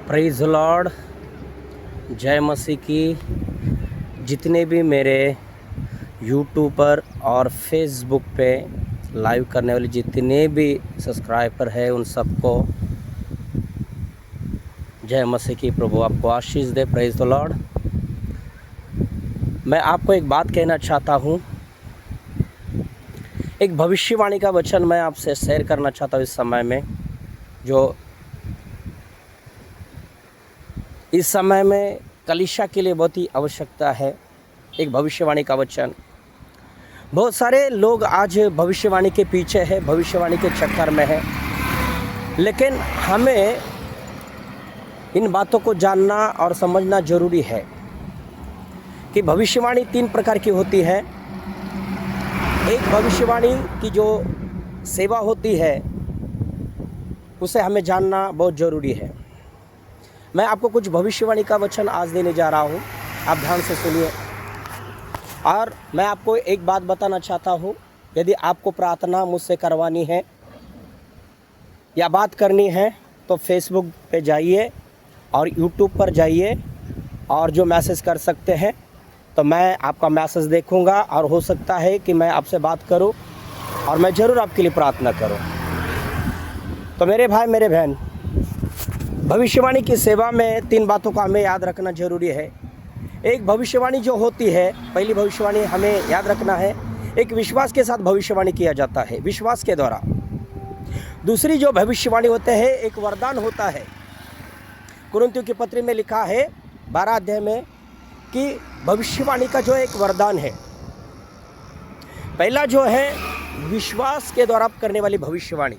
Praise Lord, जय मसीह की। जितने भी मेरे यूट्यूब पर और फेसबुक पे लाइव करने वाले जितने भी सब्सक्राइबर हैं उन सबको जय मसीह की। प्रभु आपको आशीष दे। Praise the lord. मैं आपको एक बात कहना चाहता हूँ, एक भविष्यवाणी का वचन मैं आपसे शेयर करना चाहता हूँ इस समय में, जो इस समय में कलीसिया के लिए बहुत ही आवश्यकता है। एक भविष्यवाणी का वचन। बहुत सारे लोग आज भविष्यवाणी के पीछे है, भविष्यवाणी के चक्कर में है, लेकिन हमें इन बातों को जानना और समझना ज़रूरी है कि भविष्यवाणी 3 प्रकार की होती है। एक भविष्यवाणी की जो सेवा होती है उसे हमें जानना बहुत ज़रूरी है। मैं आपको कुछ भविष्यवाणी का वचन आज देने जा रहा हूँ, आप ध्यान से सुनिए। और मैं आपको एक बात बताना चाहता हूँ, यदि आपको प्रार्थना मुझसे करवानी है या बात करनी है तो फेसबुक पे जाइए और यूट्यूब पर जाइए और जो मैसेज कर सकते हैं तो मैं आपका मैसेज देखूंगा और हो सकता है कि मैं आपसे बात करूं और मैं ज़रूर आपके लिए प्रार्थना करूं। तो मेरे भाई मेरे बहन, भविष्यवाणी की सेवा में 3 बातों का हमें याद रखना ज़रूरी है। एक भविष्यवाणी जो होती है, पहली भविष्यवाणी हमें याद रखना है, एक विश्वास के साथ भविष्यवाणी किया जाता है, विश्वास के द्वारा। दूसरी जो भविष्यवाणी होते हैं, एक वरदान होता है। कुरिन्थियों की पत्री में लिखा है 12 अध्याय में कि भविष्यवाणी का जो एक वरदान है, पहला जो है विश्वास के द्वारा करने वाली भविष्यवाणी।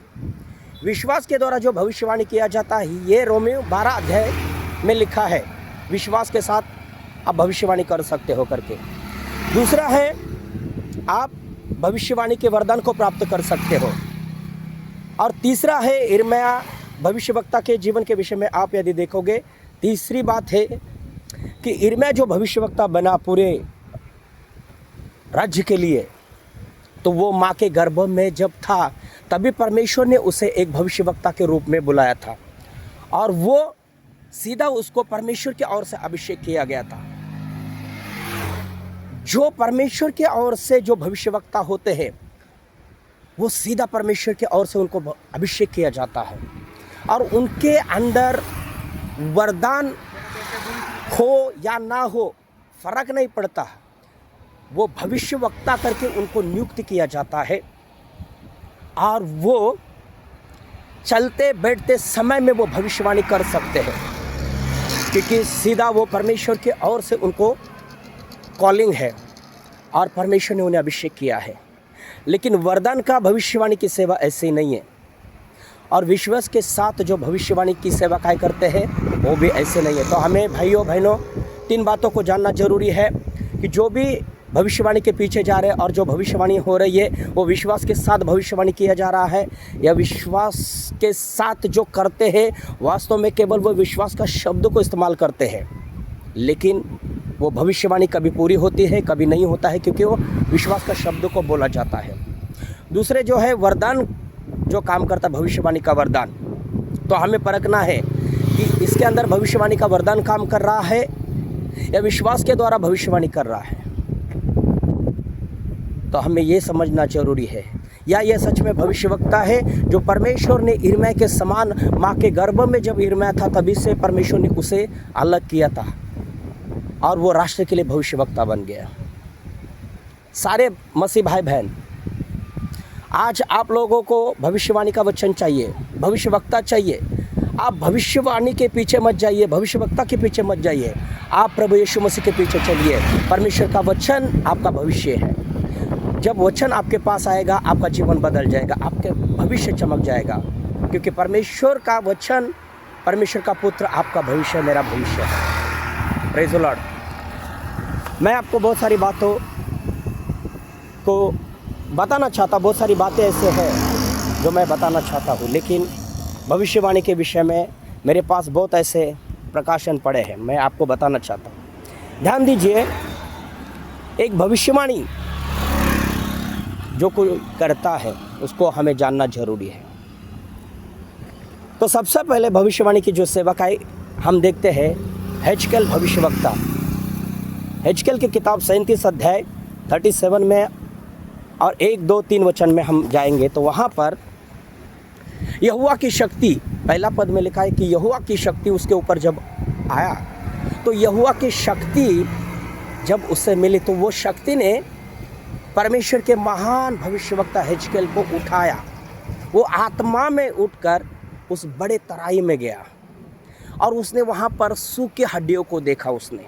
विश्वास के द्वारा जो भविष्यवाणी किया जाता है, ये रोमियो 12 अध्याय में लिखा है, विश्वास के साथ आप भविष्यवाणी कर सकते हो करके। दूसरा है आप भविष्यवाणी के वरदान को प्राप्त कर सकते हो। और तीसरा है यिर्मयाह भविष्यवक्ता के जीवन के विषय में आप यदि देखोगे, तीसरी बात है कि यिर्मयाह जो भविष्यवक्ता बना पूरे राज्य के लिए, तो वो माँ के गर्भ में जब था तभी परमेश्वर ने उसे एक भविष्यवक्ता के रूप में बुलाया था और वो सीधा उसको परमेश्वर की ओर से अभिषेक किया गया था। जो परमेश्वर की ओर से जो भविष्यवक्ता होते हैं वो सीधा परमेश्वर की ओर से उनको अभिषेक किया जाता है और उनके अंदर वरदान हो या ना हो फर्क नहीं पड़ता, वो भविष्यवक्ता करके उनको नियुक्त किया जाता है और वो चलते बैठते समय में वो भविष्यवाणी कर सकते हैं, क्योंकि सीधा वो परमेश्वर की ओर से उनको कॉलिंग है और परमेश्वर ने उन्हें अभिषेक किया है। लेकिन वरदान का भविष्यवाणी की सेवा ऐसे ही नहीं है, और विश्वास के साथ जो भविष्यवाणी की सेवा काय करते हैं वो भी ऐसे नहीं है। तो हमें भाइयों बहनों 3 बातों को जानना जरूरी है कि जो भी भविष्यवाणी के पीछे जा रहे हैं और जो भविष्यवाणी हो रही है वो विश्वास के साथ भविष्यवाणी किया जा रहा है या विश्वास के साथ जो करते हैं वास्तव में केवल वो विश्वास का शब्द को इस्तेमाल करते हैं, लेकिन वो भविष्यवाणी कभी पूरी होती है कभी नहीं होता है, क्योंकि वो विश्वास का शब्द को बोला जाता है। दूसरे जो है वरदान जो काम करता है, भविष्यवाणी का वरदान, तो हमें परखना है कि इसके अंदर भविष्यवाणी का वरदान काम कर रहा है या विश्वास के द्वारा भविष्यवाणी कर रहा है। तो हमें ये समझना जरूरी है, या ये सच में भविष्यवक्ता है जो परमेश्वर ने यिर्मयाह के समान माँ के गर्भ में जब यिर्मयाह था तभी से परमेश्वर ने उसे अलग किया था और वो राष्ट्र के लिए भविष्यवक्ता बन गया। सारे मसीह भाई बहन, आज आप लोगों को भविष्यवाणी का वचन चाहिए, भविष्यवक्ता चाहिए। आप भविष्यवाणी के पीछे मत जाइए, भविष्यवक्ता के पीछे मत जाइए, आप प्रभु यीशु मसीह के पीछे चलिए। परमेश्वर का वचन आपका भविष्य है। जब वचन आपके पास आएगा आपका जीवन बदल जाएगा, आपके भविष्य चमक जाएगा, क्योंकि परमेश्वर का वचन, परमेश्वर का पुत्र आपका भविष्य, मेरा भविष्य है। Praise the lord. मैं आपको बहुत सारी बातों को बताना चाहता, बहुत सारी बातें ऐसे हैं जो मैं बताना चाहता हूँ, लेकिन भविष्यवाणी के विषय में मेरे पास बहुत ऐसे प्रकाशन पड़े हैं, मैं आपको बताना चाहता हूँ। ध्यान दीजिए, एक भविष्यवाणी जो कोई करता है उसको हमें जानना जरूरी है। तो सबसे पहले भविष्यवाणी की जो सेवकाई हम देखते हैं हेजकेल भविष्यवक्ता, हेजकेल की किताब 37 अध्याय 37 में और 1, 2, 3 वचन में हम जाएंगे तो वहाँ पर यहोवा की शक्ति, पहला पद में लिखा है कि यहोवा की शक्ति उसके ऊपर जब आया, तो यहोवा की शक्ति जब उससे मिली तो वो शक्ति ने परमेश्वर के महान भविष्यवक्ता हेजकेल को उठाया। वो आत्मा में उठकर उस बड़े तराई में गया और उसने वहाँ पर सूखी हड्डियों को देखा उसने,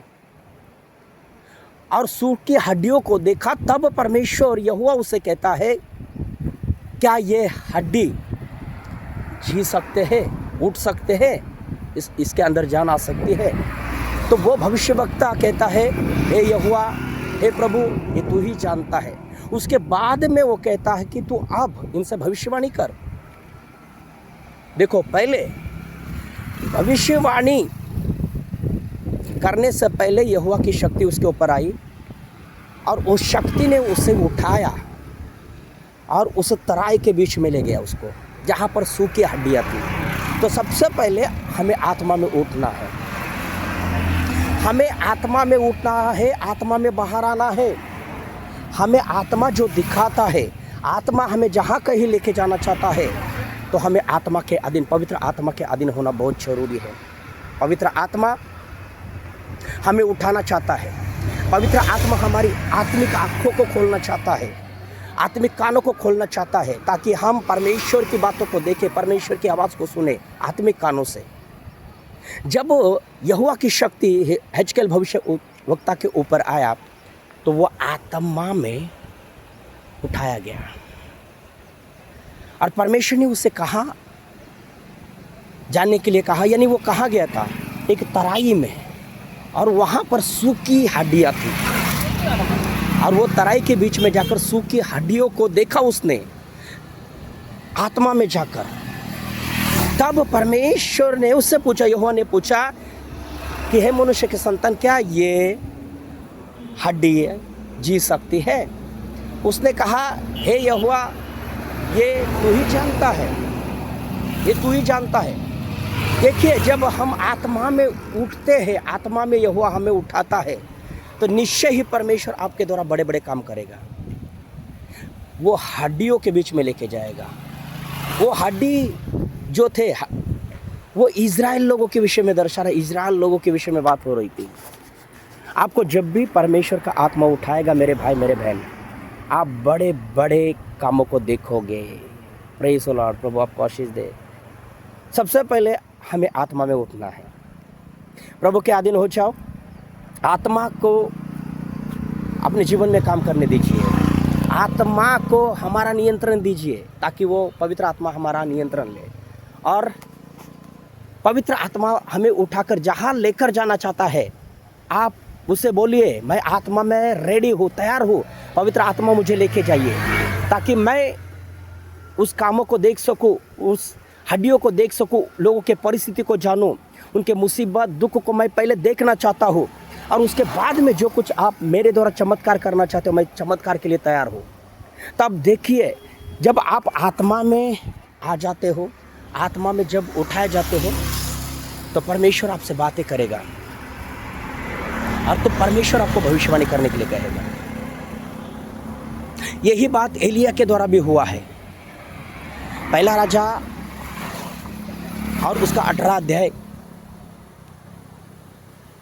और सूखी हड्डियों को देखा। तब परमेश्वर यहोवा उसे कहता है, क्या ये हड्डी जी सकते हैं, उठ सकते हैं, इसके अंदर जान आ सकती है? तो वो भविष्यवक्ता कहता है, हे यहोवा, हे प्रभु, ये तू ही जानता है। उसके बाद में वो कहता है कि तू अब इनसे भविष्यवाणी कर। देखो, पहले भविष्यवाणी करने से पहले यहोवा की शक्ति उसके ऊपर आई और उस शक्ति ने उसे उठाया और उस तराई के बीच में ले गया उसको, जहाँ पर सूखी हड्डियाँ थी। तो सबसे पहले हमें आत्मा में उठना है, हमें आत्मा में उठना है, आत्मा में बाहर आना है। हमें आत्मा जो दिखाता है, आत्मा हमें जहाँ कहीं लेके जाना चाहता है, तो हमें आत्मा के अधीन, पवित्र आत्मा के अधीन होना बहुत जरूरी है। पवित्र आत्मा हमें उठाना चाहता है, पवित्र आत्मा हमारी आत्मिक आँखों को खोलना चाहता है, आत्मिक कानों को खोलना चाहता है, ताकि हम परमेश्वर की बातों को देखें, परमेश्वर की आवाज़ को सुने आत्मिक कानों से। जब यहोवा की शक्ति हेजकेल भविष्यवक्ता के ऊपर आया तो वो आत्मा में उठाया गया और परमेश्वर ने उससे कहा, जानने के लिए कहा, यानी वो कहाँ गया था? एक तराई में, और वहाँ पर सूखी हड्डियाँ थी और वो तराई के बीच में जाकर सूखी हड्डियों को देखा उसने आत्मा में जाकर। तब परमेश्वर ने उससे पूछा, यहोवा ने पूछा कि हे मनुष्य के संतान, क्या ये हड्डी जी सकती है? उसने कहा, हे यहोवा, ये तू ही जानता है, ये तू ही जानता है। देखिए, जब हम आत्मा में उठते हैं, आत्मा में यहोवा हमें उठाता है, तो निश्चय ही परमेश्वर आपके द्वारा बड़े बड़े काम करेगा। वो हड्डियों के बीच में लेके जाएगा। वो हड्डी जो थे, वो इज़राइल लोगों के विषय में दर्शा रहा है, इज़राइल लोगों के विषय में बात हो रही थी। आपको जब भी परमेश्वर का आत्मा उठाएगा मेरे भाई मेरे बहन, आप बड़े बड़े कामों को देखोगे। Praise the Lord. प्रभु आपको आशीष दे। सबसे पहले हमें आत्मा में उठना है। प्रभु के अधीन हो जाओ, आत्मा को अपने जीवन में काम करने दीजिए, आत्मा को हमारा नियंत्रण दीजिए, ताकि वो पवित्र आत्मा हमारा नियंत्रण ले और पवित्र आत्मा हमें उठाकर जहाँ लेकर जाना चाहता है, आप उससे बोलिए, मैं आत्मा में रेडी हूँ, तैयार हूँ, पवित्र आत्मा मुझे लेके जाइए, ताकि मैं उस कामों को देख सकूँ, उस हड्डियों को देख सकूँ, लोगों के परिस्थिति को जानूँ, उनके मुसीबत दुख को मैं पहले देखना चाहता हूँ, और उसके बाद में जो कुछ आप मेरे द्वारा चमत्कार करना चाहते हो, मैं चमत्कार के लिए तैयार हूँ। तब देखिए, जब आप आत्मा में आ जाते हो, आत्मा में जब उठाए जाते हो, तो परमेश्वर आपसे बातें करेगा और तो परमेश्वर आपको भविष्यवाणी करने के लिए कहेगा। यही बात एलिया के द्वारा भी हुआ है। पहला राजा और उसका 18 अध्याय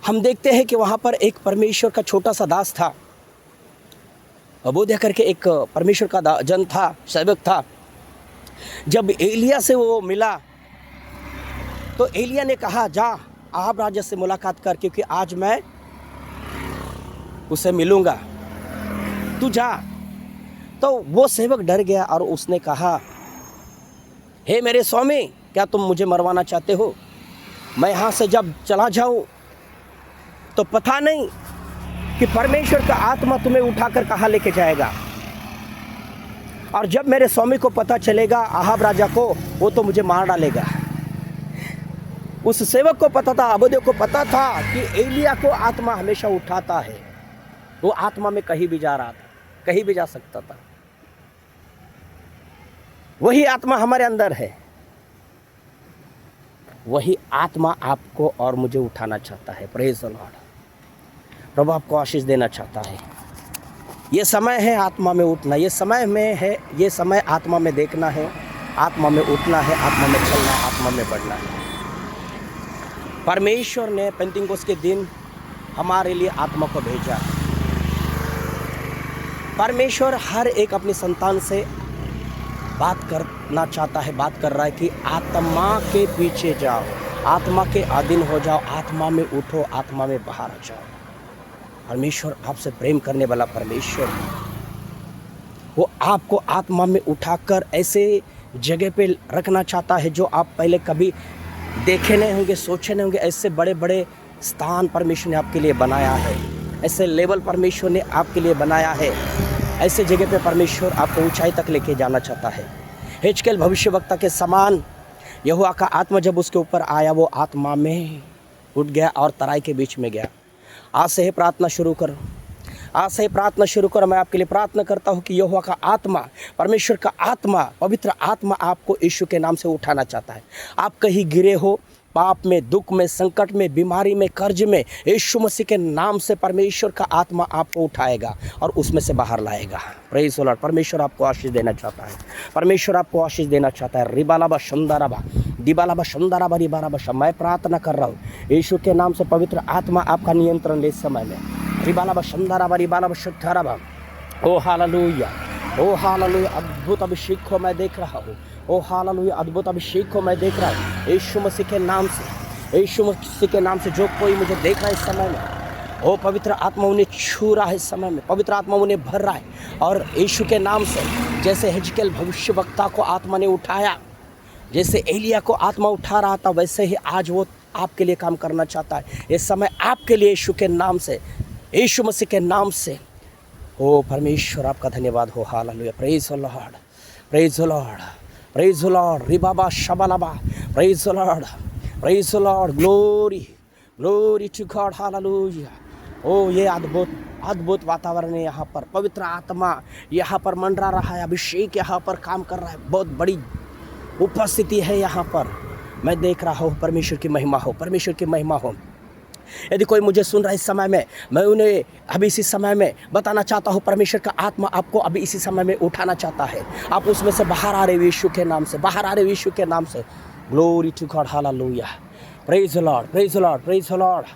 हम देखते हैं कि वहाँ पर एक परमेश्वर का छोटा सा दास था, अबोध्या करके एक परमेश्वर का जन था, सेवक था। जब एलिया से वो मिला तो एलिया ने कहा, जा आहाब राजा से मुलाकात कर, क्योंकि आज मैं उसे मिलूंगा, तू जा। तो वो सेवक डर गया और उसने कहा, हे मेरे स्वामी, क्या तुम मुझे मरवाना चाहते हो? मैं यहाँ से जब चला जाऊँ तो पता नहीं कि परमेश्वर का आत्मा तुम्हें उठाकर कहाँ लेके जाएगा, और जब मेरे स्वामी को पता चलेगा, आहाब राजा को, वो तो मुझे मार डालेगा। उस सेवक को पता था, अबोध्या को पता था कि एलिया को आत्मा हमेशा उठाता है। वो आत्मा में कहीं भी जा रहा था, कहीं भी जा सकता था। वही आत्मा हमारे अंदर है। वही आत्मा आपको और मुझे उठाना चाहता है। Praise the Lord. प्रभु आपको आशीष देना चाहता है। ये समय है आत्मा में उठना, ये समय में है, ये समय आत्मा में देखना है, आत्मा में उठना है, आत्मा में चलना है, आत्मा में बढ़ना है। परमेश्वर ने पेंतिकोस्त के दिन हमारे लिए आत्मा को भेजा। परमेश्वर हर एक अपनी संतान से बात करना चाहता है, बात कर रहा है कि आत्मा के पीछे जाओ, आत्मा के अधीन हो जाओ, आत्मा में उठो, आत्मा में बाहर आ जाओ। परमेश्वर आपसे प्रेम करने वाला परमेश्वर, वो आपको आत्मा में उठाकर ऐसे जगह पे रखना चाहता है जो आप पहले कभी देखे नहीं होंगे, सोचे नहीं होंगे। ऐसे बड़े बड़े स्थान परमेश्वर ने आपके लिए बनाया है, ऐसे लेवल परमेश्वर ने आपके लिए बनाया है, ऐसे जगह पे परमेश्वर आपको ऊंचाई तक लेके जाना चाहता है। हिजकिय्याह भविष्यवक्ता के समान यहोवा का आत्मा जब उसके ऊपर आया, वो आत्मा में उठ गया और तराई के बीच में गया। आज से ही प्रार्थना शुरू करो, आज से ही प्रार्थना शुरू करो। मैं आपके लिए प्रार्थना करता हूँ कि यहोवा का आत्मा, परमेश्वर का आत्मा, पवित्र आत्मा आपको यीशु के नाम से उठाना चाहता है। आप कहीं गिरे हो, पाप में, दुख में, संकट में, बीमारी में, कर्ज में, यीशु मसीह के नाम से परमेश्वर का आत्मा आपको उठाएगा और उसमें से बाहर लाएगा। Praise the Lord. परमेश्वर आपको आशीष देना चाहता है, परमेश्वर आपको आशीष देना चाहता है। रिबालाबा शंदाराबा दिबालाबा शंदाराबा रिबाराबा। मैं प्रार्थना कर रहा हूँ यीशु के नाम से, पवित्र आत्मा आपका नियंत्रण ले इस समय में। रिबालाबा शंदाराबा रिबालाबा शंदाराबा। ओ हालेलुया, ओ हालेलुया। अद्भुत अभिषेक को मैं देख रहा हूँ। ओ हालेलुया, अद्भुत अभिषेक को मैं देख रहा हूँ यीशु मसीह के नाम से, यीशु मसीह के नाम से। जो कोई मुझे देख रहा है इस समय में, ओ पवित्र आत्मा उन्हें छू रहा है इस समय में, पवित्र आत्मा उन्हें भर रहा है। और यीशु के नाम से जैसे हिजकिय्याह भविष्यवक्ता को आत्मा ने उठाया, जैसे एलिया को आत्मा उठा रहा था, वैसे ही आज वो आपके लिए काम करना चाहता है। इस समय आपके लिए यीशु के नाम से, यीशु मसीह के नाम से। ओ परमेश्वर आपका धन्यवाद हो। Hallelujah. Praise the Lord, praise the Lord, praise the lord. रिबाबा शबालाबा। Praise the Lord, praise the lord. Glory, glory to God. Hallelujah. ओ ये अद्भुत अद्भुत वातावरण है यहाँ पर। पवित्र आत्मा यहाँ पर मंडरा रहा है, अभिषेक यहाँ पर काम कर रहा है। बहुत बड़ी उपस्थिति है यहाँ पर। मैं देख रहा हूँ परमेश्वर की महिमा हो, परमेश्वर की महिमा हो। यदि कोई मुझे सुन रहा है इस समय में, मैं उन्हें अभी इसी समय में बताना चाहता हूँ, परमेश्वर का आत्मा आपको अभी इसी समय में उठाना चाहता है। आप उसमें से बाहर आ रहे हो यीशु के नाम से, बाहर आ रहे हो यीशु के नाम से। Glory to God. Hallelujah. Praise the Lord, praise the Lord, praise the Lord.